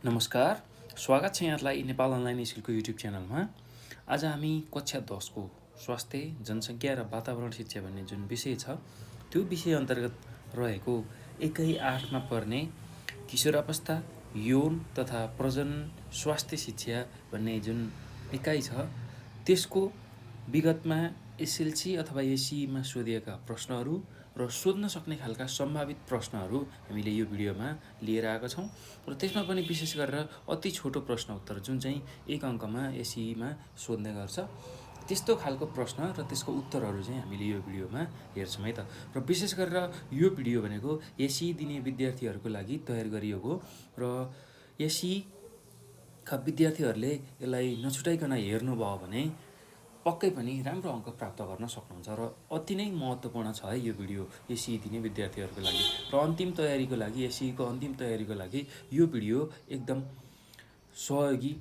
नमस्कार, स्वागत छ यहाँलाई नेपाल अनलाइन स्कुलको युट्युब च्यानलमा। आज हामी कक्षा 10 को स्वास्थ्य, जनसङ्ख्या र वातावरण शिक्षा भन्ने जुन विषय छ, त्यो विषय अन्तर्गत रहेको एकै 8मा पर्ने किशोरावस्था, यौन तथा प्रजनन स्वास्थ्य शिक्षा भन्ने जुन इकाइ छ, त्यसको विगतमा एसएलसी अथवा एससीमा सोधिएका प्रश्नहरू र सोध्न सक्ने खालका सम्भावित प्रश्नहरू हामीले यो भिडियोमा लिएर आएका छौँ र त्यसमा पनि विशेष गरेर अति छोटो प्रश्न उत्तर जुन चाहिँ 1 अङ्कमा एससीमा सोध्ने गर्छ, त्यस्तो खालको प्रश्न र त्यसको उत्तरहरू चाहिँ हामीले यो भिडियोमा हेर्छौँ है त। र विशेष गरेर यो भिडियो भनेको एससी दिने विद्यार्थीहरूको लागि तयार गरिएको र एससीका विद्यार्थीहरूले यसलाई नछुटाइकन हेर्नुभयो भने पक्कै पनि राम्रो अङ्क प्राप्त गर्न सक्नुहुन्छ र अति नै महत्त्वपूर्ण छ है यो भिडियो एससी दिने विद्यार्थीहरूको लागि र अन्तिम तयारीको लागि एससीको अन्तिम तयारीको लागि यो भिडियो एकदम सहयोगी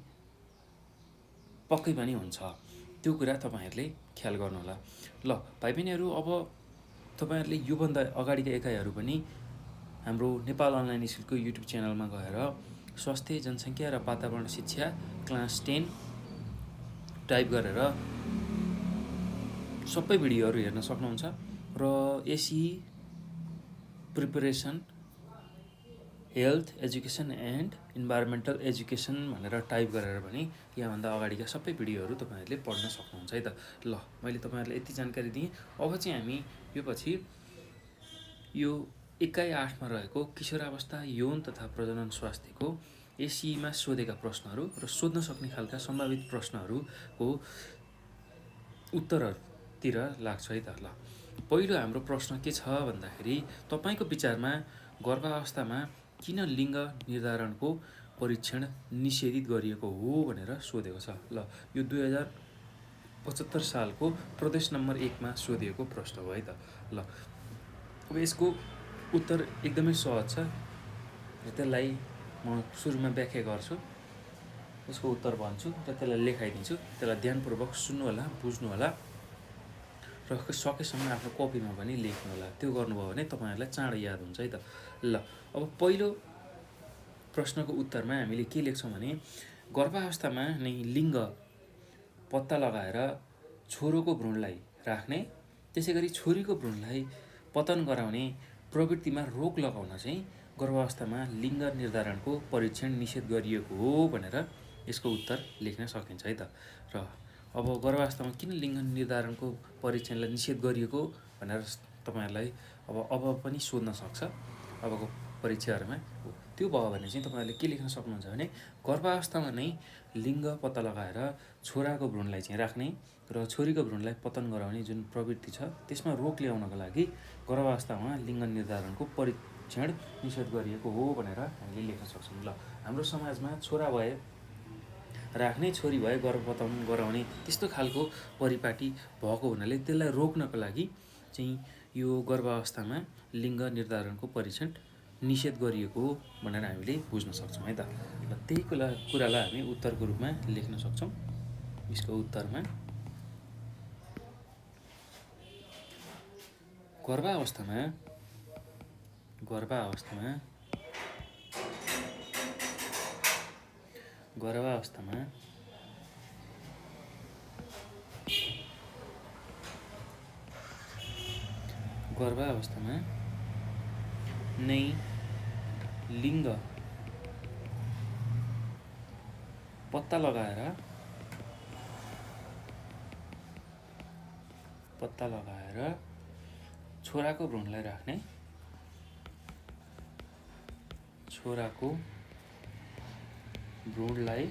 पक्कै पनि हुन्छ। त्यो कुरा तपाईँहरूले ख्याल गर्नुहोला। ल भाइ बहिनीहरू, अब तपाईँहरूले योभन्दा अगाडिका एकाइहरू पनि हाम्रो नेपाल अनलाइन स्कुलको युट्युब च्यानलमा गएर स्वास्थ्य, जनसङ्ख्या र वातावरण शिक्षा क्लास 10 टाइप गरेर सबै भिडियोहरू हेर्न सक्नुहुन्छ र SC preparation health education and environmental education भनेर टाइप गरेर पनि यहाँभन्दा अगाडिका सबै भिडियोहरू तपाईँहरूले पढ्न सक्नुहुन्छ है त। ल मैले तपाईँहरूलाई यति जानकारी दिएँ। अब चाहिँ हामी यो पछि यो एकाइ 8मा रहेको किशोरावस्था, यौन तथा प्रजनन स्वास्थ्यको एससीमा सोधेका प्रश्नहरू र सोध्न सक्ने खालका सम्भावित प्रश्नहरूको उत्तरतिर लाग्छ है त। ल पहिलो हाम्रो प्रश्न के छ भन्दाखेरि तपाईँको विचारमा गर्भावस्थामा किन लिङ्ग निर्धारणको परीक्षण निषेधित गरिएको हो भनेर सोधेको छ। ल यो 2075 सालको प्रदेश नम्बर 1मा सोधिएको प्रश्न हो है त। ल अब यसको उत्तर एकदमै सहज छ, त्यसलाई म सुरुमा व्याख्या गर्छु, यसको उत्तर भन्छु र त्यसलाई लेखाइदिन्छु। त्यसलाई ध्यानपूर्वक सुन्नुहोला, बुझ्नुहोला र सकेसम्म आफ्नो कपीमा पनि लेख्नुहोला। त्यो गर्नुभयो भने तपाईँहरूलाई चाँडै याद हुन्छ है त। ल अब पहिलो प्रश्नको उत्तरमा हामीले के लेख्छौँ भने गर्भावस्थामा नै लिङ्ग पत्ता लगाएर छोरोको भ्रूणलाई राख्ने, त्यसै गरी छोरीको भ्रूणलाई पतन गराउने प्रवृत्तिमा रोक लगाउन चाहिँ गर्भावस्थामा लिङ्ग निर्धारणको परीक्षण निषेध गरिएको हो भनेर यसको उत्तर लेख्न सकिन्छ है त। र अब गर्भावस्थामा किन लिङ्ग निर्धारणको परीक्षणलाई निषेध गरिएको भनेर तपाईँहरूलाई अब पनि सोध्न सक्छ अबको परीक्षाहरूमा। त्यो भयो भने चाहिँ तपाईँहरूले के लेख्न सक्नुहुन्छ भने गर्भावस्थामा नै लिङ्ग पत्ता लगाएर छोराको भ्रूणलाई चाहिँ राख्ने र छोरीको भ्रूणलाई पतन गराउने जुन प्रवृत्ति छ त्यसमा रोक ल्याउनको लागि गर्भावस्थामा लिङ्ग निर्धारणको परीक्षण निषेध गरिएको हो भनेर हामीले लेख्न सक्छौँ। ल हाम्रो समाजमा छोरा भए राख्ने, छोरी भए गर्भपतन गराउने त्यस्तो खालको परिपाटी भएको हुनाले त्यसलाई रोक्नको लागि चाहिँ यो गर्भावस्थामा लिङ्ग निर्धारणको परीक्षण निषेध गरिएको हो भनेर हामीले बुझ्न सक्छौँ है त। र त्यही कुरालाई हामी उत्तरको रूपमा लेख्न सक्छौँ। यसको उत्तरमा गर्भावस्थामा नै लिङ्ग पत्ता लगाएर छोराको भ्रूणलाई राख्ने, छोराको भ्रूणलाई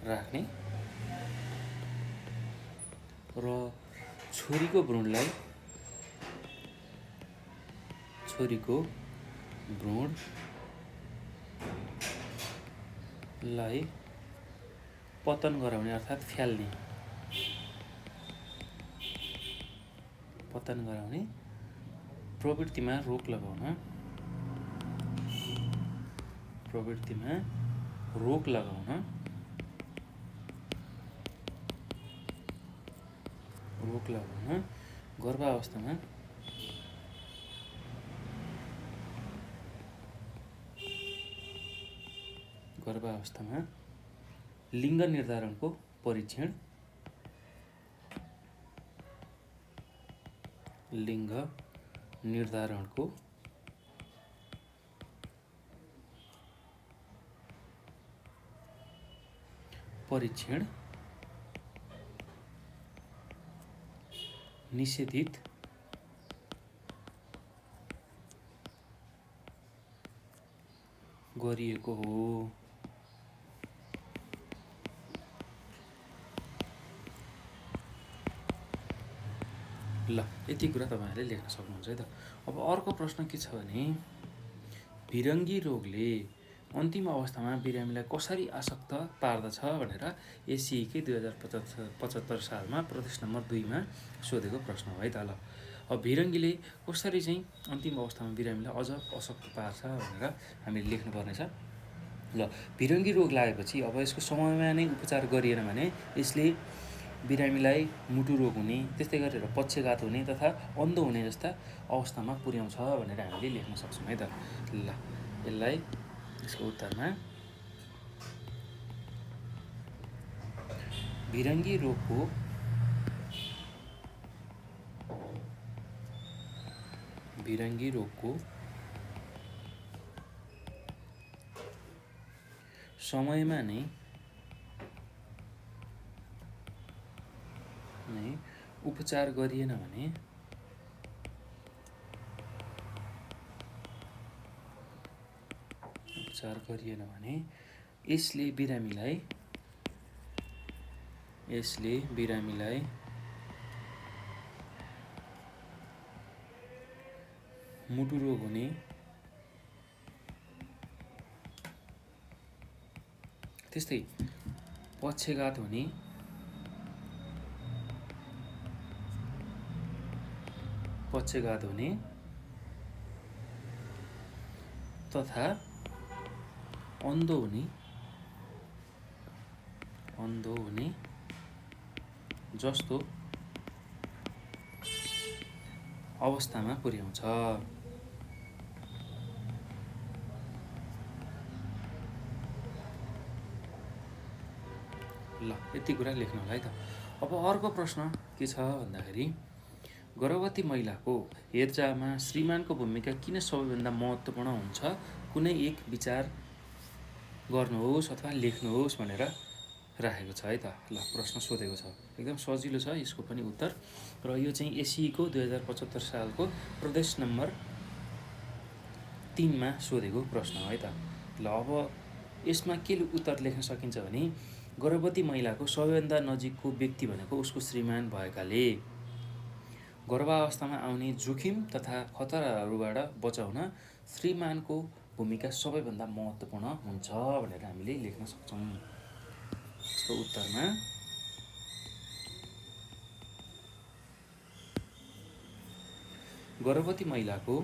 राख्ने र छोरीको भ्रूणलाई पतन गराउने अर्थात् फ्याल्ने, पतन गराउने प्रवृत्तिमा रोक लगाउन गर्भावस्थामा गर्भावस्थामा लिङ्ग निर्धारणको परीक्षण निषेधित गरिएको हो। ल यति कुरा तपाईँहरूले लेख्न सक्नुहुन्छ है त। अब अर्को प्रश्न के छ भने भिरङ्गी रोगले अन्तिम अवस्थामा बिरामीलाई कसरी आसक्त पार्दछ भनेर एसिईकै 2075 सालमा प्रदेश नम्बर 2मा सोधेको प्रश्न हो है त। ल अब भिरङ्गीले कसरी चाहिँ अन्तिम अवस्थामा बिरामीलाई अझ असक्त पार्छ भनेर हामीले लेख्नुपर्नेछ। ल भिरङ्गी रोग लागेपछि अब यसको समयमा नै उपचार गरिएन भने यसले बिरामीलाई मुटु रोग हुने, त्यस्तै गरेर पक्षघात हुने तथा अन्धो हुने जस्ता अवस्थामा पुर्याउँछ भनेर हामीले लेख्न सक्छौँ है त। ल यसलाई यसको उत्तरमा भिरङ्गी रोगको समयमा नै उपचार गरिएन भने यसले बिरामीलाई मुटु रोग हुने, त्यस्तै पक्षघात हुने तथा अन्धो हुने जस्तो अवस्थामा पुर्याउँछ। ल यति कुरा लेख्नु होला है त। अब अर्को प्रश्न के छ भन्दाखेरि गर्भवती महिलाको हेरचाहमा श्रीमानको भूमिका किन सबैभन्दा महत्त्वपूर्ण हुन्छ? कुनै एक विचार गर्नुहोस् अथवा लेख्नुहोस् भनेर राखेको छ है त। ल प्रश्न सोधेको छ, एकदम सजिलो छ यसको पनि उत्तर। र यो चाहिँ एसिईको 2075 सालको प्रदेश नम्बर 3मा सोधेको प्रश्न हो है त। ल अब यसमा के उत्तर लेख्न सकिन्छ भने गर्भवती महिलाको सबैभन्दा नजिकको व्यक्ति भनेको उसको श्रीमान भएकाले गर्भावस्थामा आउने जोखिम तथा खतराहरूबाट बचाउन श्रीमानको भूमिका सबैभन्दा महत्त्वपूर्ण हुन्छ भनेर हामीले लेख्न सक्छौँ। यसको उत्तरमा गर्भवती महिलाको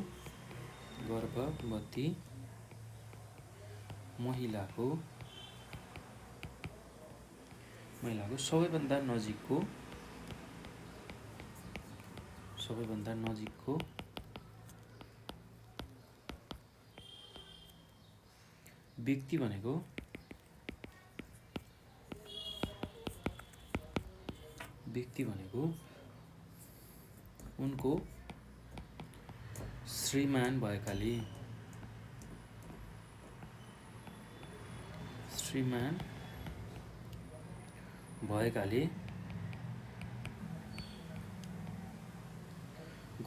सबैभन्दा नजिकको व्यक्ति भनेको उनको श्रीमान भएकाले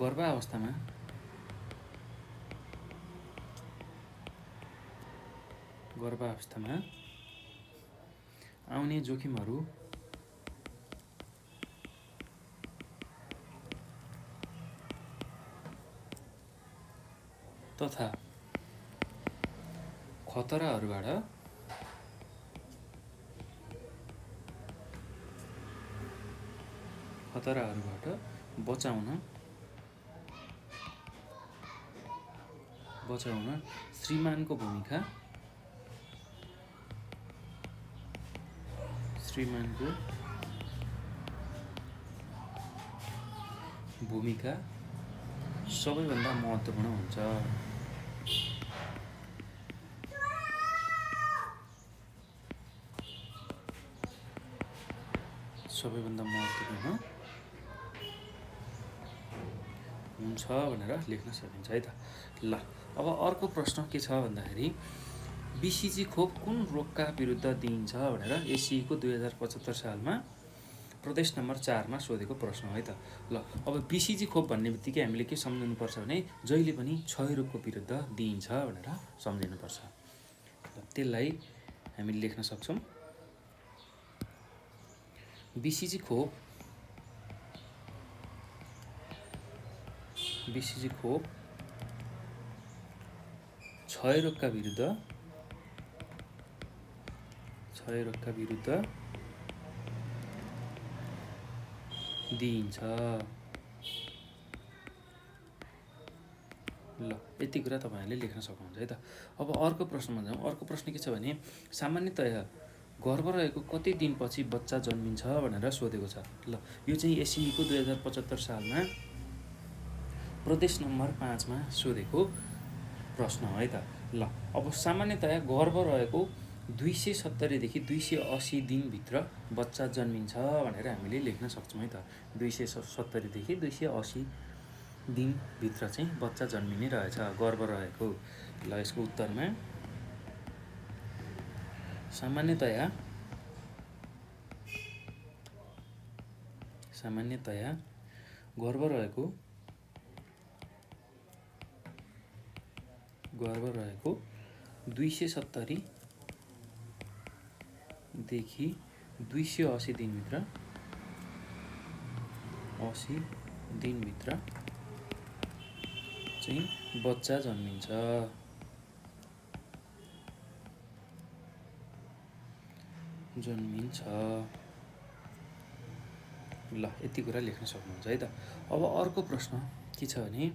गर्भावस्थामा आउने जोखिमहरू तथा खतराहरूबाट बचाउन श्रीमानको भूमिका सबैभन्दा महत्त्वपूर्ण हुन्छ। सबैभन्दा महत्त्वपूर्ण हुन्छ भनेर लेख्न सकिन्छ है त। ल अब अर्को प्रश्न के छ भन्दाखेरि BCG खोप कुन रोगका विरुद्ध दिइन्छ भनेर एसिईको 2075 सालमा प्रदेश नम्बर 4मा सोधेको प्रश्न है त। ल अब BCG खोप भन्ने बित्तिकै हामीले के सम्झिनुपर्छ भने जहिले पनि क्षयरोगको विरुद्ध दिइन्छ भनेर सम्झिनुपर्छ। त्यसलाई हामीले लेख्न सक्छौँ BCG खोप क्षयरोगका विरुद्ध दिइन्छ। ल यति कुरा तपाईँहरूले लेख्न सक्नुहुन्छ है त। अब अर्को प्रश्नमा जाउँ। अर्को प्रश्न के छ भने सामान्यतया गर्भ रहेको कति दिनपछि बच्चा जन्मिन्छ भनेर सोधेको छ। ल यो चाहिँ एसिईको 2075 सालमा प्रदेश नम्बर 5मा सोधेको प्रश्न है त। ल अब सामान्यतया गर्भ रहेको 270 देखि 280 दिनभित्र बच्चा जन्मिन्छ भनेर हामीले लेख्न सक्छौँ है त। 270 देखि 280 दिनभित्र चाहिँ बच्चा जन्मिने रहेछ गर्भ रहेको। ल यसको उत्तरमा सामान्यतया गर्भ रहेको 270 देखि 280 दिनभित्र चाहिँ बच्चा जन्मिन्छ। ल यति कुरा लेख्न सक्नुहुन्छ है त। अब अर्को प्रश्न के छ भने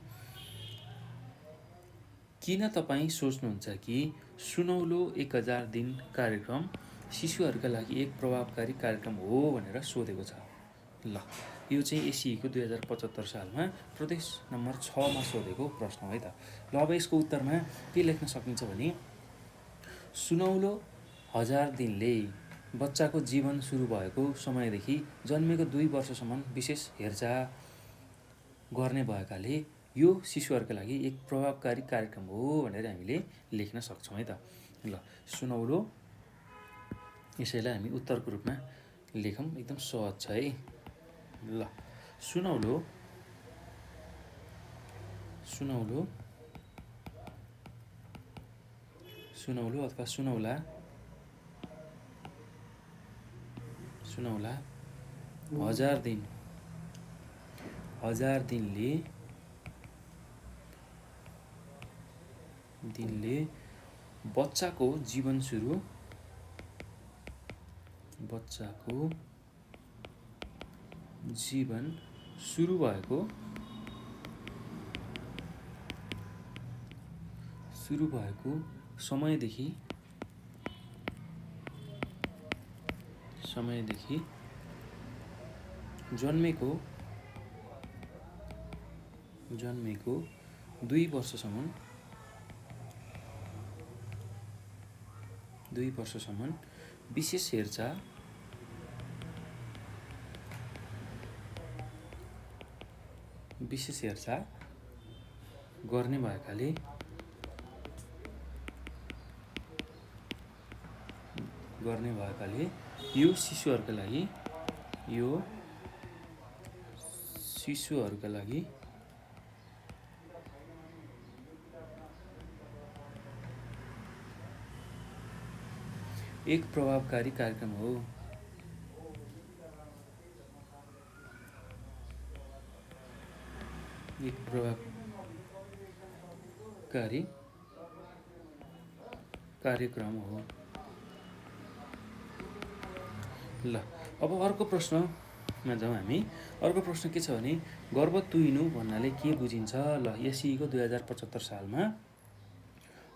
किन तपाईँ सोच्नुहुन्छ कि सुनौलो 1000 दिन कार्यक्रम शिशुहरूका लागि एक प्रभावकारी कार्यक्रम हो भनेर सोधेको छ। ल यो चाहिँ एसिईको 2075 सालमा प्रदेश नम्बर 6मा सोधेको प्रश्न है त। ल अब यसको उत्तरमा के लेख्न सकिन्छ भने सुनौलो 1000 दिनले बच्चाको जीवन सुरु भएको समयदेखि जन्मेको 2 वर्षसम्म विशेष हेरचाह गर्ने भएकाले यो शिशुहरूका लागि एक प्रभावकारी कार्यक्रम हो भनेर हामीले लेख्न सक्छौँ है त। ल सुनौलो यसैलाई हामी उत्तरको रूपमा लेखौँ, एकदम सहज छ है। ल सुनौलो अथवा सुनौला 1000 दिनले बच्चाको जीवन सुरु भएको समयदेखि जन्मेको 2 वर्षसम्म विशेष हेरचाह गर्ने भएकाले यो शिशुहरूका लागि एक प्रभावकारी कार्यक्रम हो। ल अब अर्को प्रश्नमा जाउँ हामी। अर्को प्रश्न के छ भने गर्भ तुइनु भन्नाले के बुझिन्छ। ल एसिईको 2075 सालमा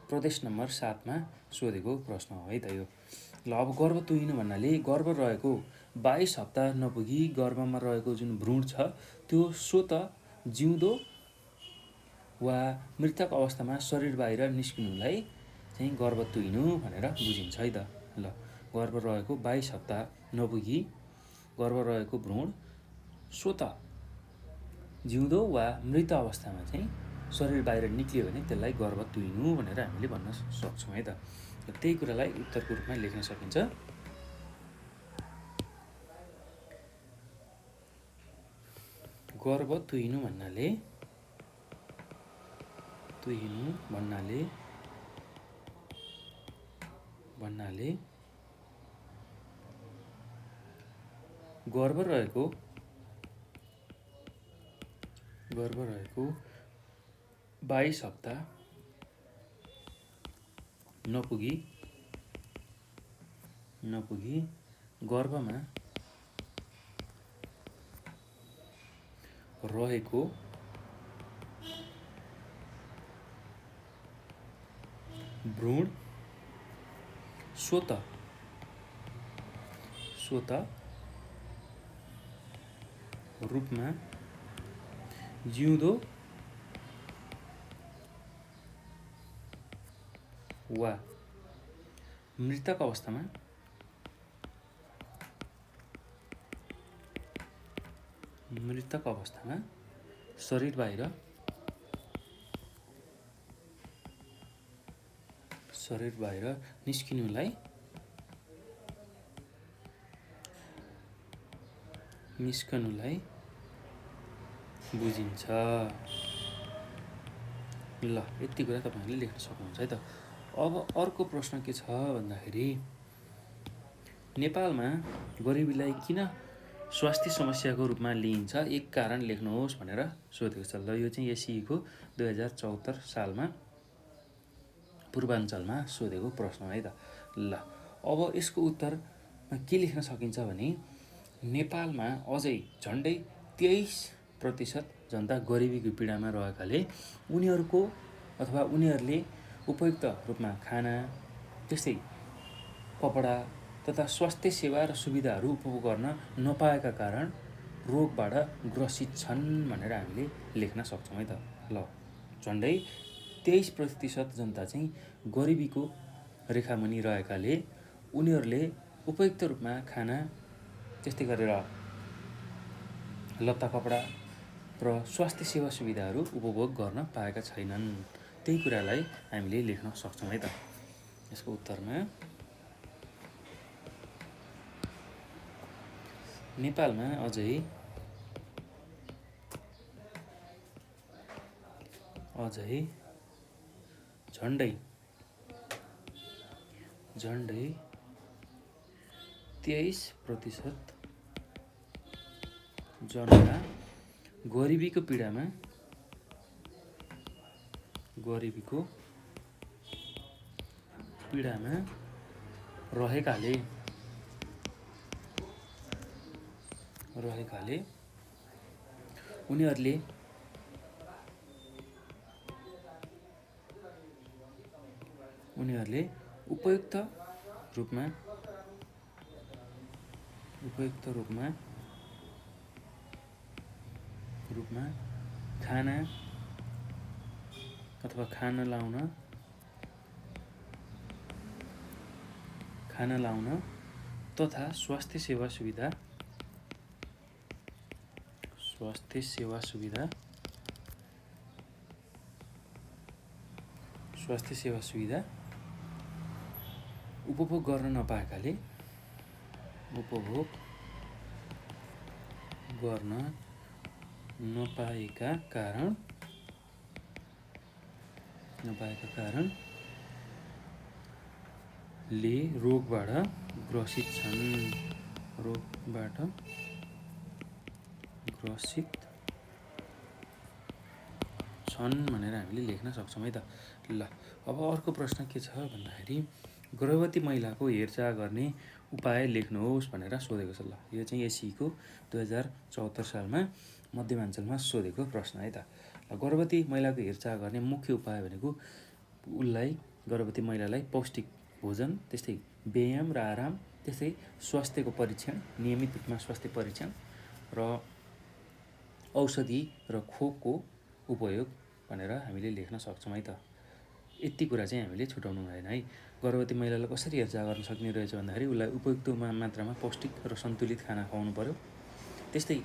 प्रदेश नम्बर 7मा सोधेको प्रश्न हो है त यो। ल अब गर्भ तुइनु भन्नाले गर्भ रहेको 22 हप्ता नपुगी गर्भमा रहेको जुन भ्रूण छ त्यो स्वत जिउँदो वा मृतक अवस्थामा शरीर बाहिर निस्किनुलाई चाहिँ गर्भ तुइनु भनेर बुझिन्छ है त। ल गर्भ रहेको 22 हप्ता नपुगी गर्भ रहेको भ्रूण स्वत जिउँदो वा मृत अवस्थामा चाहिँ शरीर बाहिर निक्लियो भने त्यसलाई गर्भ तुहिनु भनेर हामीले भन्न सक्छौँ है त। त्यही कुरालाई उत्तरको रूपमा लेख्न सकिन्छ। गर्भ तुहिनु भन्नाले गर्भ रहेको 22 हप्ता नपुगी गर्भमा रहेको भ्रूण स्वत रूपमा जिउँदो वा मृतक अवस्थामा शरीर बाहिर निस्किनुलाई बुझिन्छ। ल यति कुरा तपाईँहरूले लेख्न सक्नुहुन्छ है त। अब अर्को प्रश्न के छ भन्दाखेरि नेपालमा गरिबीलाई किन स्वास्थ्य समस्याको रूपमा लिइन्छ, एक कारण लेख्नुहोस् भनेर सोधेको छ। ल यो चाहिँ एसईको 2074 सालमा पूर्वाञ्चलमा सोधेको प्रश्न है त। ल अब यसको उत्तरमा के लेख्न सकिन्छ भने नेपालमा अझै झन्डै 23% जनता गरिबीको पीडामा रहेकाले उनीहरूले उपयुक्त रूपमा खाना, त्यस्तै कपडा तथा स्वास्थ्य सेवा र सुविधाहरू उपभोग गर्न नपाएका कारण रोगबाट ग्रसित छन् भनेर हामीले लेख्न सक्छौँ है त। ल झन्डै 23% जनता चाहिँ गरिबीको रेखामुनि रहेकाले उनीहरूले उपयुक्त रूपमा खाना, त्यस्तै गरेर लत्ता कपडा र स्वास्थ्य सेवा सुविधाहरू उपभोग गर्न पाएका छैनन्। त्यही कुरालाई हामीले लेख्न सक्छौँ है त। यसको उत्तरमा नेपालमा अझै झन्डै 23% जनता गरिबीको पीडामा रहेकाले उनीहरूले उपयुक्त रूपमा खाना अथवा खाना लाउन तथा स्वास्थ्य सेवा सुविधा उपभोग गर्न नपाएका कारणले रोगबाट ग्रसित छन् भनेर हामीले लेख्न सक्छौँ है त। ल अब अर्को प्रश्न के छ भन्दाखेरि गर्भवती महिलाको हेरचाह गर्ने उपाय लेख्नुहोस् भनेर सोधेको छ। ल यो चाहिँ एसईको 2074 सालमा मध्यमाञ्चलमा सोधेको प्रश्न है त। गर्भवती महिलाको हेरचाह गर्ने मुख्य उपाय भनेको गर्भवती महिलालाई पौष्टिक भोजन, त्यस्तै व्यायाम र आराम, त्यस्तै स्वास्थ्यको परीक्षण, नियमित रूपमा स्वास्थ्य परीक्षण र औषधि र खोपको उपयोग भनेर हामीले लेख्न सक्छौँ है त। यति कुरा चाहिँ हामीले छुटाउनु भएन है। गर्भवती महिलालाई कसरी हेरचाह गर्न सकिने रहेछ भन्दाखेरि उसलाई उपयुक्त मात्रामा पौष्टिक र सन्तुलित खाना खुवाउनु पऱ्यो। त्यस्तै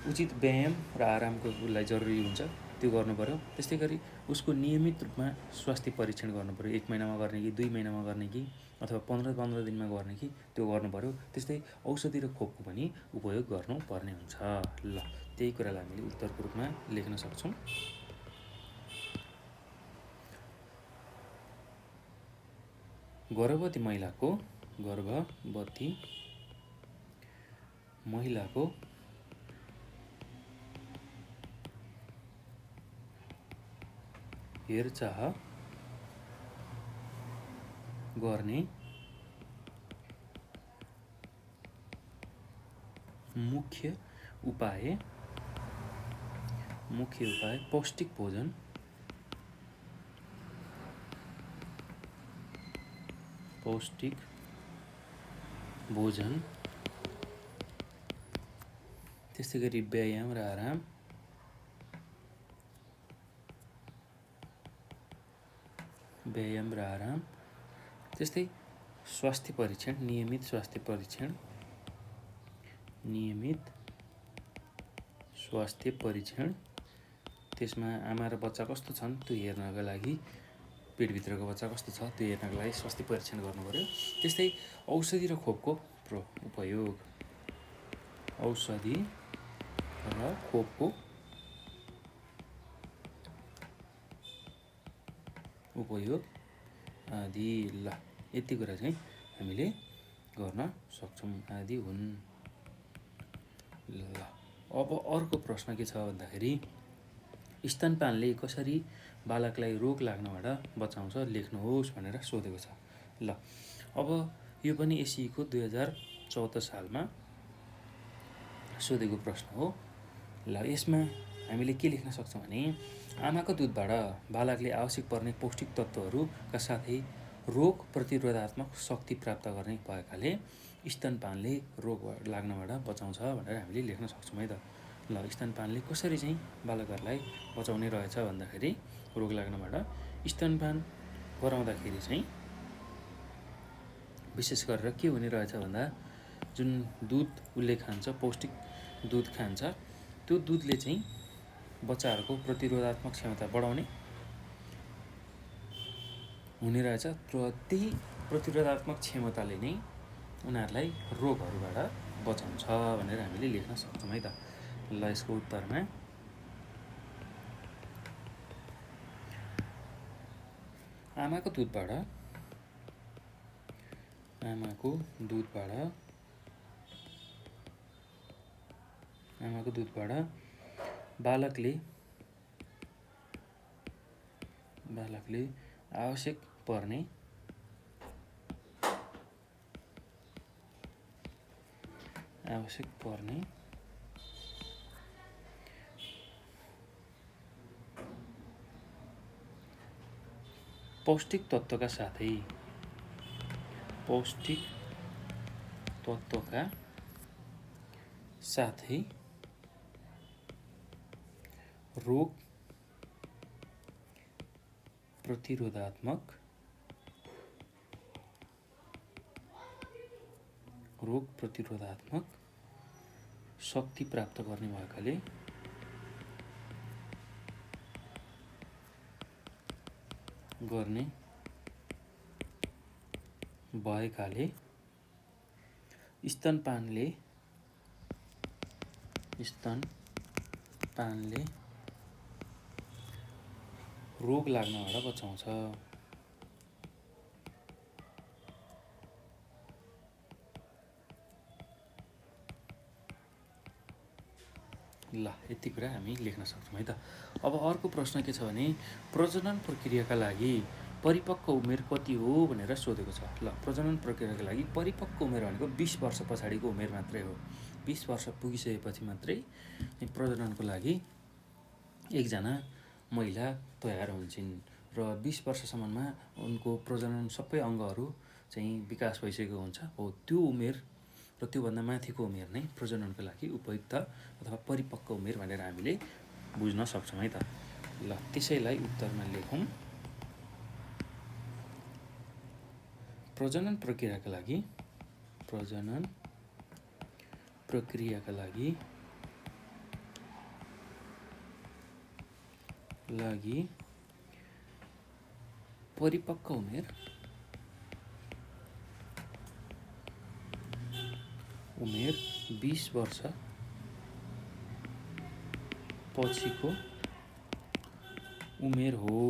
उचित व्यायाम र आरामको उसलाई जरुरी हुन्छ, त्यो गर्नु पऱ्यो। त्यस्तै गरी उसको नियमित रूपमा स्वास्थ्य परीक्षण गर्नु पऱ्यो। 1 महिनामा गर्ने कि 2 महिनामा गर्ने कि अथवा 15 दिनमा गर्ने कि त्यो गर्नु पऱ्यो। त्यस्तै औषधि र खोपको पनि उपयोग गर्नुपर्ने हुन्छ। ल त्यही कुरालाई हामीले उत्तरको रूपमा लेख्न सक्छौँ। गर्भवती महिलाको हेरचाह गर्ने मुख्य उपाय पौष्टिक भोजन, त्यस्तै गरी व्यायाम र आराम, त्यस्तै स्वास्थ्य परीक्षण, नियमित स्वास्थ्य परीक्षण, त्यसमा आमा र बच्चा कस्तो छन् त्यो हेर्नका लागि, पेटभित्रको बच्चा कस्तो छ त्यो हेर्नका लागि स्वास्थ्य परीक्षण गर्नु पऱ्यो। त्यस्तै औषधि र खोपको उपयोग आदि। ल यति कुरा चाहिँ हामीले गर्न सक्छौँ, आदि हुन्। ल अब अर्को प्रश्न के छ भन्दाखेरि स्तनपानले कसरी बालकलाई रोग लाग्नबाट बचाउँछ लेख्नुहोस् भनेर सोधेको छ। ल अब यो पनि एसईको 2014 सालमा सोधेको प्रश्न हो। ल यसमा हामीले के लेख्न सक्छौँ भने आमाको दुधबाट बालकले आवश्यक पर्ने पौष्टिक तत्त्वहरूका साथै रोग प्रतिरोधात्मक शक्ति प्राप्त गर्ने भएकाले स्तनपानले रोग लाग्नबाट बचाउँछ भनेर हामीले लेख्न सक्छौँ है त। ल स्तनपानले कसरी चाहिँ बालकहरूलाई बचाउने रहेछ भन्दाखेरि रोग लाग्नबाट स्तनपान गराउँदाखेरि चाहिँ विशेष गरेर के हुने रहेछ भन्दा जुन दुध उसले खान्छ, पौष्टिक दुध खान्छ, त्यो दुधले चाहिँ बच्चाहरूको प्रतिरोधात्मक क्षमता बढाउने हुने रहेछ। त्यही प्रतिरोधात्मक क्षमताले नै उनीहरूलाई रोगहरूबाट बचाउँछ भनेर हामीले लेख्न सक्छौँ है त। ल यसको उत्तरमा आमाको दुधबाट बालकले आवश्यक पर्ने पौष्टिक तत्त्वका साथै रोग प्रतिरोधात्मक शक्ति प्राप्त गर्ने भएकाले स्तनपानले रोग लाग्नबाट बचाउँछ। ल यति कुरा हामी लेख्न सक्छौँ है त। अब अर्को प्रश्न के छ भने प्रजनन प्रक्रियाका लागि परिपक्व उमेर कति हो भनेर सोधेको छ। ल प्रजनन प्रक्रियाका लागि परिपक्व उमेर भनेको 20 वर्ष पछाडिको उमेर मात्रै हो। 20 वर्ष पुगिसकेपछि मात्रै प्रजननको लागि एकजना महिला तयार हुन्छन् र 20 वर्षसम्ममा उनको प्रजनन सबै अङ्गहरू चाहिँ विकास भइसकेको हुन्छ। हो त्यो उमेर र त्योभन्दा माथिको उमेर नै प्रजननको लागि उपयुक्त अथवा परिपक्व उमेर भनेर हामीले बुझ्न सक्छौँ है त। ल त्यसैलाई उत्तरमा लेखौँ। प्रजनन प्रक्रियाका लागि परिपक्व उमेर 20 वर्ष पछिको उमेर हो।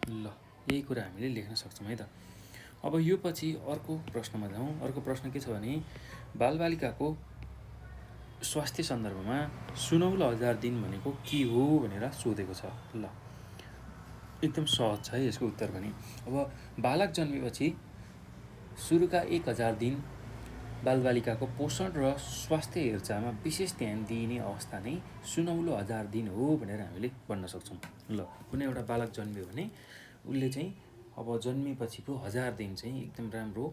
ल यही कुरा हामीले लेख्न सक्छौँ है त। अब यो पछि अर्को प्रश्नमा जाउँ। अर्को प्रश्न के छ भने बालबालिकाको स्वास्थ्य सन्दर्भमा सुनौलो 1000 दिन भनेको के हो भनेर सोधेको छ। ल एकदम सहज छ है यसको उत्तर पनि। अब बालक जन्मेपछि सुरुका 1000 दिन बालबालिकाको पोषण र स्वास्थ्य हेरचाहमा विशेष ध्यान दिइने अवस्था नै सुनौलो 1000 दिन हो भनेर हामीले भन्न सक्छौँ। ल कुनै एउटा बालक जन्मियो भने उसले चाहिँ अब जन्मेपछिको 1000 दिन चाहिँ एकदम राम्रो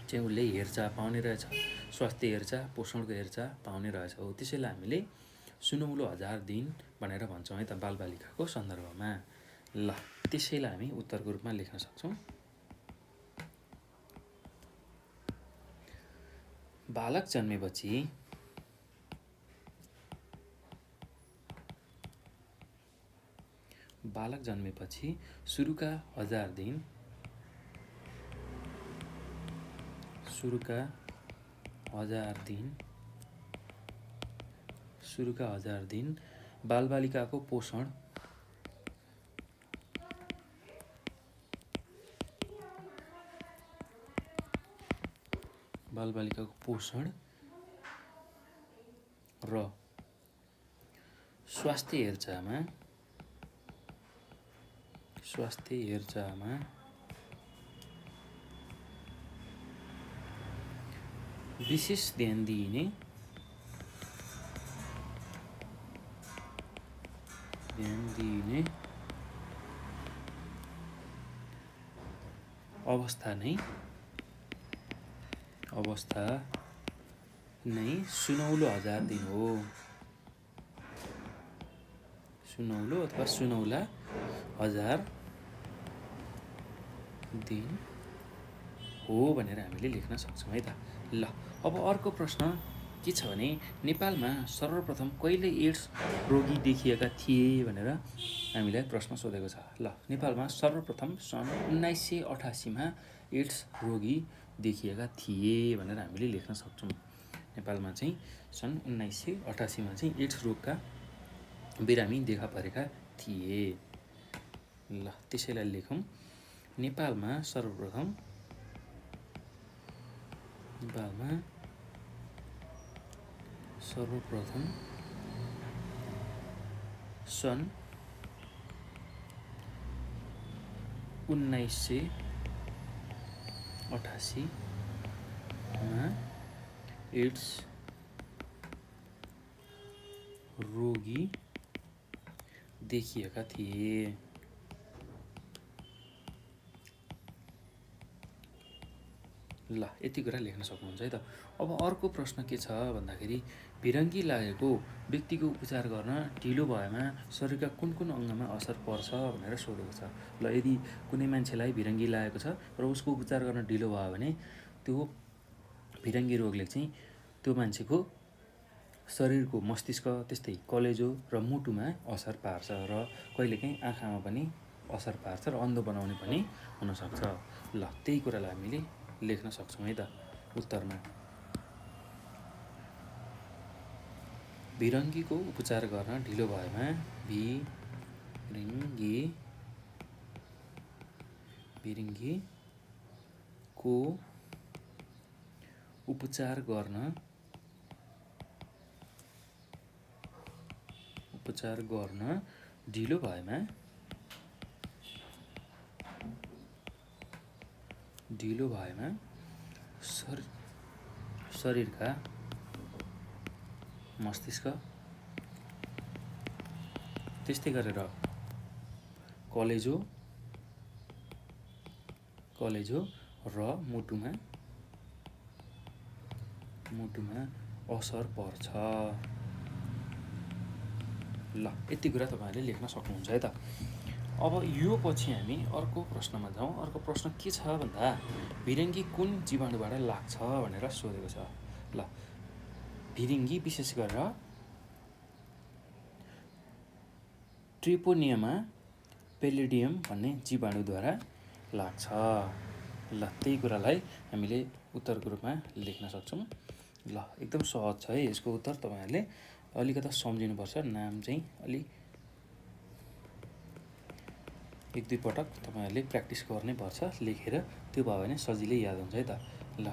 चाहिँ उसले हेरचाह पाउने रहेछ, स्वास्थ्य हेरचाह पोषणको हेरचाह पाउने रहेछ हो। त्यसैलाई हामीले सुनौलो 1000 दिन भनेर भन्छौँ है त बालबालिकाको सन्दर्भमा। ल त्यसैलाई हामी उत्तरको रूपमा लेख्न सक्छौँ। बालक जन्मेपछि सुरुका 1000 दिन बालबालिकाको पोषण र स्वास्थ्य हेरचाहमा विशेष ध्यान दिइने अवस्था नै सुनौलो 1000 दिन हो। सुनौलो अथवा सुनौला 1000 दिन हो भनेर हामीले लेख्न सक्छौँ है त। ल अब अर्को प्रश्न के छ भने नेपालमा सर्वप्रथम कहिले एड्स रोगी देखिएका थिए भनेर हामीलाई प्रश्न सोधेको छ। ल नेपालमा सर्वप्रथम सन् 1988 एड्स रोगी देखिएका थिए भनेर हामीले लेख्न सक्छौँ। नेपालमा चाहिँ सन् 1988 चाहिँ एड्स रोगका बिरामी देखा परेका थिए। ल त्यसैलाई लेखौँ। नेपालमा सर्वप्रथम सन् 1988 एड्स रोगी देखिएका थिए। ल यति कुरा लेख्न सक्नुहुन्छ है त। अब अर्को प्रश्न के छ भन्दाखेरि भिरङ्गी लागेको व्यक्तिको उपचार गर्न ढिलो भएमा शरीरका कुन अङ्गमा असर पर्छ भनेर सोधेको छ। ल यदि कुनै मान्छेलाई भिरङ्गी लागेको छ र उसको उपचार गर्न ढिलो भयो भने त्यो भिरङ्गी रोगले चाहिँ त्यो मान्छेको शरीरको मस्तिष्क त्यस्तै कलेजो र मुटुमा असर पार्छ र कहिलेकाहीँ आँखामा पनि असर पार्छ र अन्धो बनाउने पनि हुनसक्छ। ल त्यही कुरालाई हामीले लेख्न सक्छौँ है त उत्तरमा। भिरङ्गीको उपचार गर्न ढिलो भएमा भिरङ्गीको उपचार गर्न ढिलो भएमा शरीरका मस्तिष्क त्यस्तै गरेर कलेजो र मुटुमा असर पर्छ। ल यति कुरा तपाईँहरूले लेख्न सक्नुहुन्छ है त। अब यो पछि हामी अर्को प्रश्नमा जाउँ। अर्को प्रश्न के छ भन्दा भिरिङ्गी कुन जीवाणुबाट लाग्छ भनेर सोधेको छ। ल भिरिङ्गी विशेष गरेर ट्रिपोनियमा पेलिडियम भन्ने जीवाणुद्वारा लाग्छ। ल त्यही कुरालाई हामीले उत्तरको रूपमा लेख्न सक्छौँ। ल एकदम सहज छ है यसको उत्तर। तपाईँहरूले अलिकता सम्झिनुपर्छ, नाम चाहिँ अलि एक दुई पटक तपाईँहरूले प्र्याक्टिस गर्नै पर्छ लेखेर, त्यो भयो भने सजिलै याद हुन्छ है त। ल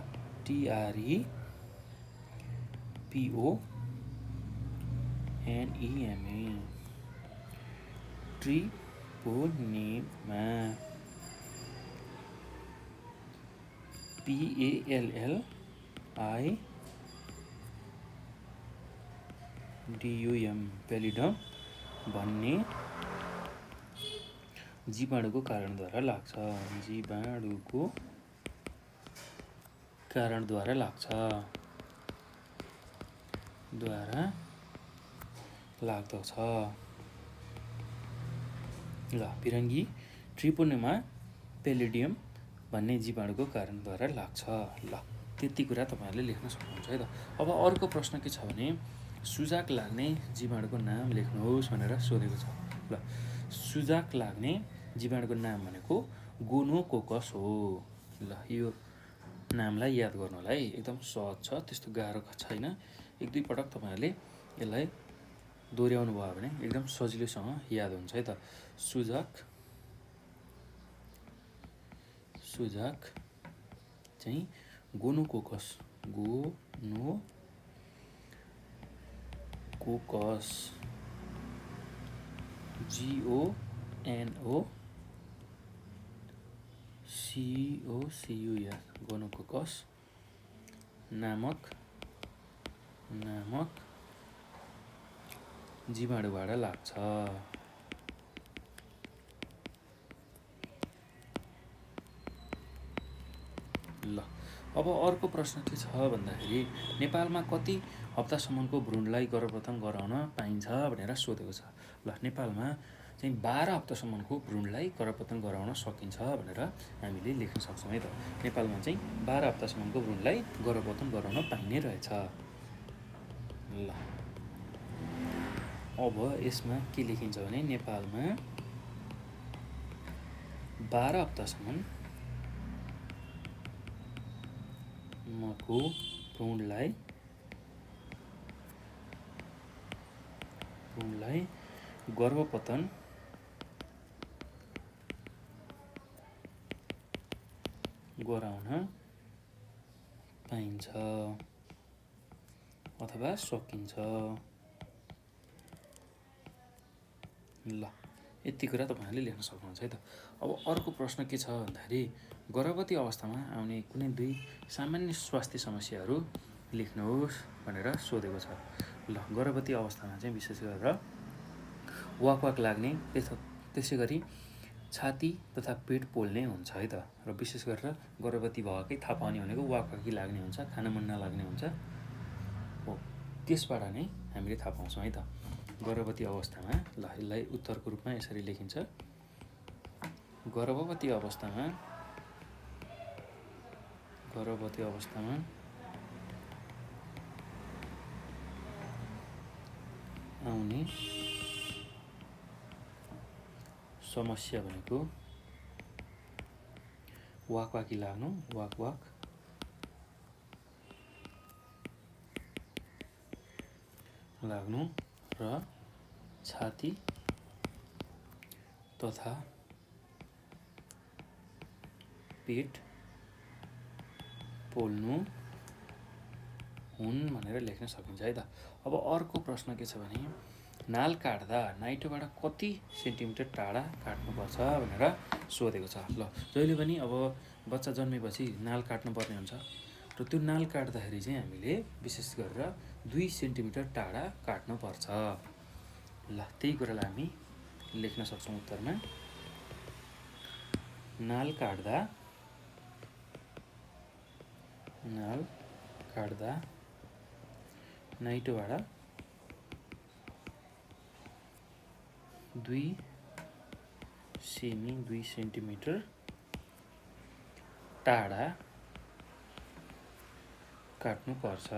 TREPONEMA ट्रिपोनिमा, PALLIDUM पेलिडम भन्ने जीवाणुको कारणद्वारा लाग्छ। जीवाणुको कारणद्वारा लाग्दछ। ल भिरङ्गी ट्रिपोनिमा पेलिडियम भन्ने जीवाणुको कारणद्वारा लाग्छ। ल त्यति कुरा तपाईँहरूले लेख्न सक्नुहुन्छ है त। अब अर्को प्रश्न के छ भने सुजाक लाग्ने जीवाणुको नाम लेख्नुहोस् भनेर सोधेको छ। ल सुजाक लाग्ने जीवाणुको नाम भनेको गोनोकोकस हो। ल यो नामलाई याद गर्नुलाई एकदम सहज छ, त्यस्तो गाह्रो छैन। एक दुई पटक तपाईँहरूले यसलाई दोहोऱ्याउनु भयो भने एकदम सजिलैसँग याद हुन्छ है त। सुजाक चाहिँ गोनोकोकस गोनोकोकस नामक जीवाणुबाट लाग्छ। ल अब अर्को प्रश्न के छ भन्दाखेरि नेपालमा कति हप्तासम्मको भ्रूणलाई गर्भपतन गराउन पाइन्छ भनेर सोधेको छ। ल नेपालमा चाहिँ 12 हप्तासम्मको भ्रूणलाई गर्भपतन गराउन सकिन्छ भनेर हामीले लेख्न सक्छौँ है त। नेपालमा चाहिँ 12 हप्तासम्मको भ्रूणलाई गर्भपतन गराउन पाइने रहेछ। ल अब यसमा के लेखिन्छ भने नेपालमा 12 हप्तासम्मको भ्रूणलाई गर्भपतन गराउन पाइन्छ अथवा सकिन्छ। ल यति कुरा तपाईँहरूले लेख्न सक्नुहुन्छ है त। अब अर्को प्रश्न के छ भन्दाखेरि गर्भवती अवस्थामा आउने कुनै 2 सामान्य स्वास्थ्य समस्याहरू लेख्नुहोस् भनेर सोधेको छ। ल गर्भवती अवस्थामा चाहिँ विशेष गरेर वाकवाक लाग्ने, त्यसै गरी छाती तथा पेट पोल्ने हुन्छ है त। र विशेष गरेर गर्भवती भएकै थाहा पाउने भनेको वाकवाकी लाग्ने हुन्छ, खान मन नलाग्ने हुन्छ हो, त्यसबाट नै हामीले थाहा पाउँछौँ है त गर्भवती अवस्थामा। ल यसलाई उत्तरको रूपमा यसरी लेखिन्छ। गर्भवती अवस्थामा आउने समस्या भनेको वाकवाकी लाग्नु, वाकवाक लाग्नु र छाती तथा पेट पोल्नु हुन् भनेर लेख्न सकिन्छ है त। अब अर्को प्रश्न के छ भने नाल काट्दा नाइटोबाट कति सेन्टिमिटर टाढा काट्नुपर्छ भनेर सोधेको छ। ल जहिले पनि अब बच्चा जन्मेपछि नाल काट्नुपर्ने हुन्छ र त्यो नाल काट्दाखेरि चाहिँ हामीले विशेष गरेर 2 सेन्टिमिटर टाढा काट्नुपर्छ। ल त्यही कुरालाई हामी लेख्न सक्छौँ उत्तरमा। नाल काट्दा नाइटोबाट 2 सेमी 2 सेन्टिमिटर टाढा काट्नुपर्छ।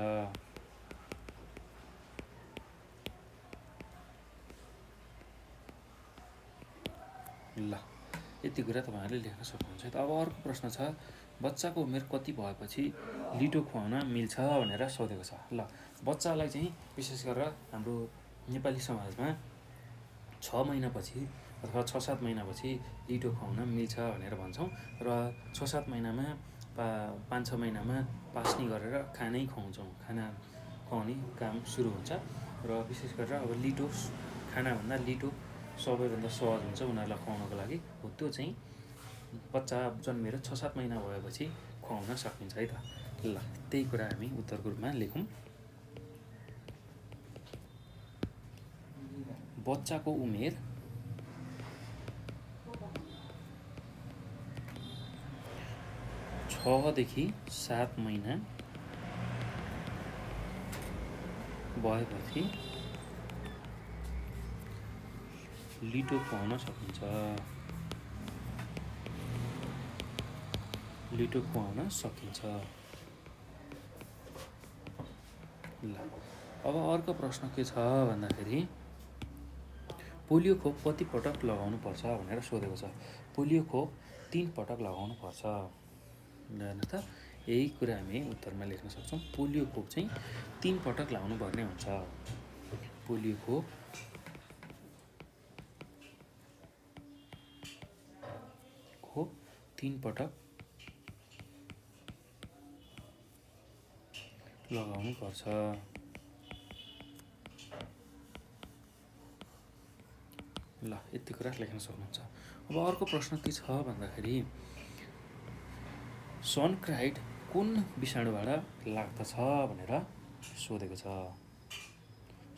ल यति कुरा तपाईँहरूले लेख्न सक्नुहुन्छ। अब अर्को प्रश्न छ, बच्चाको उमेर कति भएपछि लिटो खुवाउन मिल्छ भनेर सोधेको छ। ल बच्चालाई चाहिँ विशेष गरेर हाम्रो नेपाली समाजमा 6 महिनापछि अथवा 6-7 महिनापछि लिटो खुवाउन मिल्छ भनेर भन्छौँ र 6-7 महिनामा 5-6 महिनामा पास्नी गरेर खानै खुवाउँछौँ, खाना खुवाउने काम सुरु हुन्छ र विशेष गरेर अब लिटो खानाभन्दा लिटो सबैभन्दा सहज हुन्छ उनीहरूलाई खुवाउनको लागि हो। त्यो चाहिँ बच्चा जन्मेर 6-7 महिना भएपछि खुवाउन सकिन्छ है त। ल त्यही कुरा हामी उत्तरको रूपमा लेखौँ। बच्चाको उमेर 6 देखि 7 महिना भएपछि लिटो खुवाउन सकिन्छ। लिटो खुवाउन सकिन्छ। ल अब अर्को प्रश्न के छ भन्दाखेरि पोलियो खोप कति पटक लगाउनु पर्छ भनेर सोधेको छ। पोलियो खोप 3 पटक लगाउनु पर्छ। हेर्नु त यही कुरा हामी उत्तरमा लेख्न सक्छौँ। पोलियो खोप चाहिँ 3 पटक लगाउनु पर्ने हुन्छ। पोलियो खोप खोप 3 पटक लगाउनु पर्छ। ल यति कुरा लेख्न सक्नुहुन्छ। अब अर्को प्रश्न के छ भन्दाखेरि सनक्राइड कुन विषाणुबाट लाग्दछ भनेर सोधेको छ।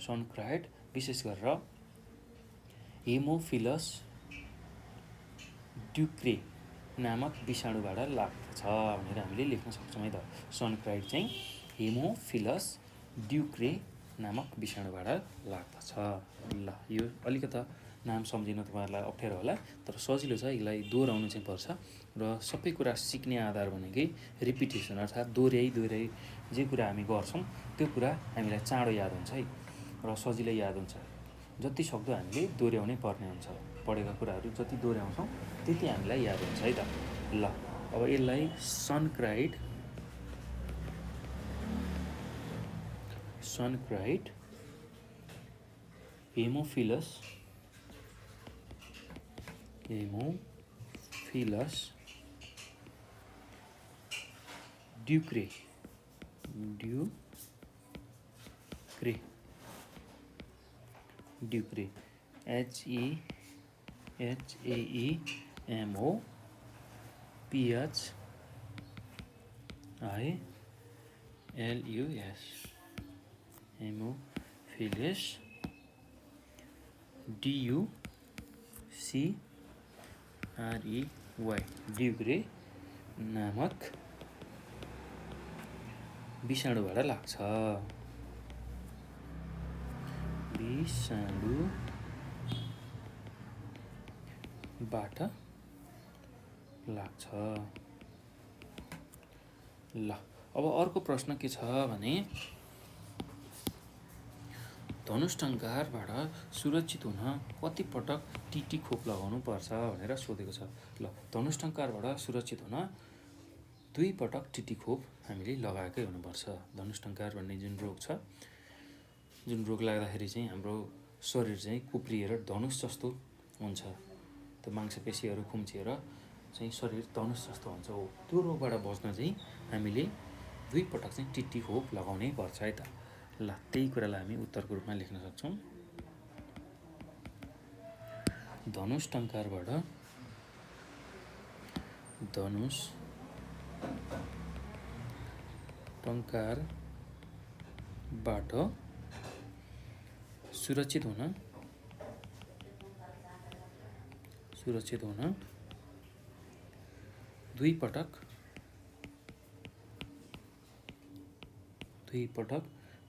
सनक्राइड विशेष गरेर हेमोफिलस ड्युक्रे नामक विषाणुबाट लाग्दछ भनेर हामीले लेख्न सक्छौँ है त। सनक्राइड चाहिँ हेमोफिलस ड्युक्रे नामक विषाणुबाट लाग्दछ। ल यो अलिकता नाम सम्झिन तपाईँहरूलाई अप्ठ्यारो होला, तर सजिलो छ, यसलाई दोहोऱ्याउनु चाहिँ पर्छ र सबै कुरा सिक्ने आधार भनेकै रिपिटेसन अर्थात् दोहोऱ्याइ जे कुरा हामी गर्छौँ त्यो कुरा हामीलाई चाँडो याद हुन्छ है र सजिलै याद हुन्छ। जति सक्दो हामीले दोहोऱ्याउनै पर्ने हुन्छ। पढेका कुराहरू जति दोहोऱ्याउँछौँ त्यति हामीलाई याद हुन्छ है त। ल अब यसलाई सनक्राइड हेमोफिलस ड्युक्रे HEMOPHILUS हेमोफिलस DUCREY ड्युक्रे नामक विषाणुबाट लाग्छ। विषाणुबाट लाग्छ। ल अब अर्को प्रश्न के छ भने धनुष्टङ्कारबाट सुरक्षित हुन कति पटक टिटी खोप लगाउनु पर्छ भनेर सोधेको छ। ल धनुष्टङ्कारबाट सुरक्षित हुन 2 पटक टिटी खोप हामीले लगाएकै हुनुपर्छ। धनुष्टङ्कार भन्ने जुन रोग छ, जुन रोग लाग्दाखेरि चाहिँ हाम्रो शरीर चाहिँ कुप्रिएर धनुष जस्तो हुन्छ, त्यो मांसपेशीहरू खुम्चिएर चाहिँ शरीर धनुष जस्तो हुन्छ हो। त्यो रोगबाट बच्न चाहिँ हामीले 2 पटक चाहिँ टिटी खोप लगाउनै पर्छ है त। ल त्यही कुरालाई हामी उत्तरको रूपमा लेख्न सक्छौँ। धनुष्टङ्कारबाट सुरक्षित हुन 2 पटक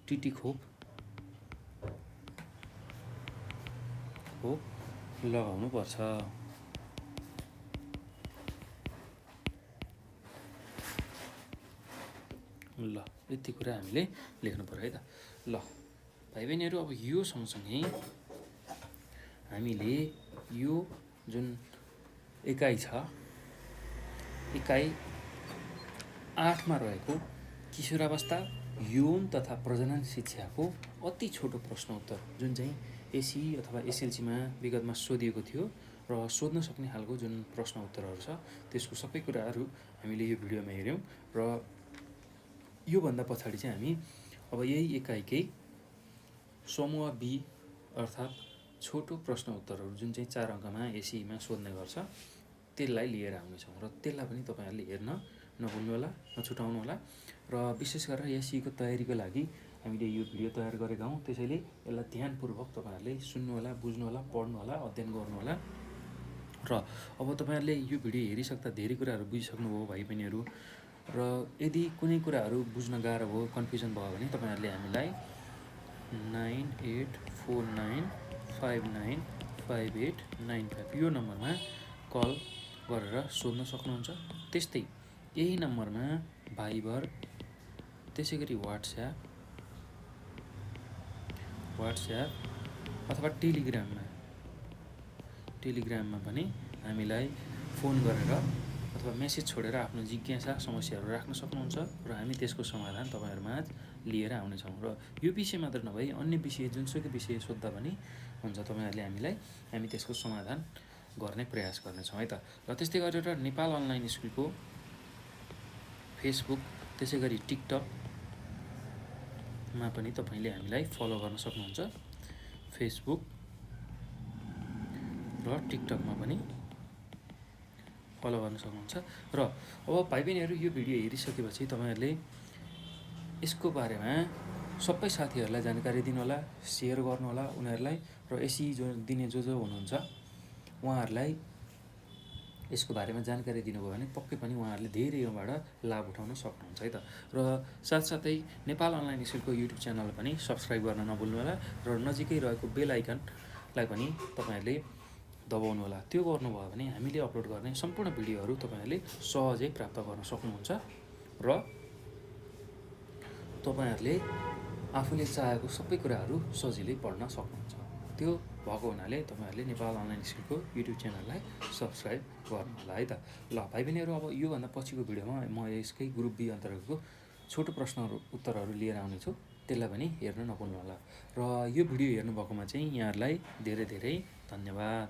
टिटी खोप लगाउनु पर्छ। ल यति कुरा हामीले लेख्नु पर्यो है त। ल भाइ बहिनीहरू, अब यो सँगसँगै हामीले यो जुन एकाइ छ, एकाइ 8मा रहेको किशोरावस्था यौन तथा प्रजनन शिक्षाको अति छोटो प्रश्न उत्तर, जुन चाहिँ एसई अथवा एसएलसीमा विगतमा सोधिएको थियो र सोध्न सक्ने खालको जुन प्रश्न उत्तरहरू छ त्यसको सबै कुराहरू हामीले यो भिडियोमा हेऱ्यौँ। र योभन्दा पछाडि चाहिँ हामी अब यही एकाइकै समूह बी अर्थात् छोटो प्रश्न उत्तरहरू जुन चाहिँ 4 अङ्कमा एसईमा सोध्ने गर्छ त्यसलाई लिएर आउनेछौँ र त्यसलाई पनि तपाईँहरूले हेर्न नभुल्नुहोला, नछुटाउनुहोला। र विशेष गरेर एसईको तयारीको लागि हामीले यो भिडियो तयार गरेका हौँ, त्यसैले यसलाई ध्यानपूर्वक तपाईँहरूले सुन्नुहोला, बुझ्नुहोला, पढ्नुहोला, अध्ययन गर्नुहोला। र अब तपाईँहरूले यो भिडियो हेरिसक्दा धेरै कुराहरू बुझिसक्नुभयो भाइ बहिनीहरू। र यदि कुनै कुराहरू बुझ्न गाह्रो भयो, कन्फ्युजन भयो भने तपाईँहरूले हामीलाई 9849595895 यो नम्बरमा कल गरेर सोध्न सक्नुहुन्छ। त्यस्तै यही नम्बरमा भाइबर, त्यसै गरी वाट्सएप अथवा टेलिग्राममा पनि हामीलाई फोन गरेर अथवा मेसेज छोडेर आफ्नो जिज्ञासा समस्याहरू राख्न सक्नुहुन्छ र हामी त्यसको समाधान तपाईँहरूमाझ लिएर आउनेछौँ। र यो विषय मात्र नभई अन्य विषय जुनसुकै विषय सोद्धा पनि हुन्छ तपाईँहरूले हामी त्यसको समाधान गर्ने प्रयास गर्नेछौँ है त। र त्यस्तै गरेर नेपाल अनलाइन स्कुलको फेसबुक, त्यसै गरी टिकटकमा पनि तपाईँले हामीलाई फलो गर्न सक्नुहुन्छ। फेसबुक र टिकटकमा पनि फलो गर्न सक्नुहुन्छ। र अब भाइ बहिनीहरू, यो भिडियो हेरिसकेपछि तपाईँहरूले यसको बारेमा सबै साथीहरूलाई जानकारी दिनुहोला, सेयर गर्नुहोला उनीहरूलाई। र एसई दिने जो हुनुहुन्छ उहाँहरूलाई यसको बारेमा जानकारी दिनुभयो भने पक्कै पनि उहाँहरूले धेरै योबाट लाभ उठाउन सक्नुहुन्छ है त। र साथसाथै नेपाल अनलाइन स्कुलको युट्युब च्यानल पनि सब्सक्राइब गर्न नभुल्नुहोला र नजिकै रहेको बेल आइकनलाई पनि तपाईँहरूले दबाउनुहोला। त्यो गर्नुभयो भने हामीले अपलोड गर्ने सम्पूर्ण भिडियोहरू तपाईँहरूले सहजै प्राप्त गर्न सक्नुहुन्छ र तपाईँहरूले आफूले चाहेको सबै कुराहरू सजिलै पढ्न सक्नुहुन्छ। त्यो भएको हुनाले तपाईँहरूले नेपाल अनलाइन स्कुलको युट्युब च्यानललाई सब्सक्राइब गर्नुहोला है त। ल भाइ बहिनीहरू, अब योभन्दा पछिको भिडियोमा म यसकै ग्रुप बी अन्तर्गतको छोटो प्रश्नहरू उत्तरहरू लिएर आउनेछु, त्यसलाई पनि हेर्न नभुल्नुहोला। र यो भिडियो हेर्नुभएकोमा चाहिँ यहाँहरूलाई धेरै धेरै धन्यवाद।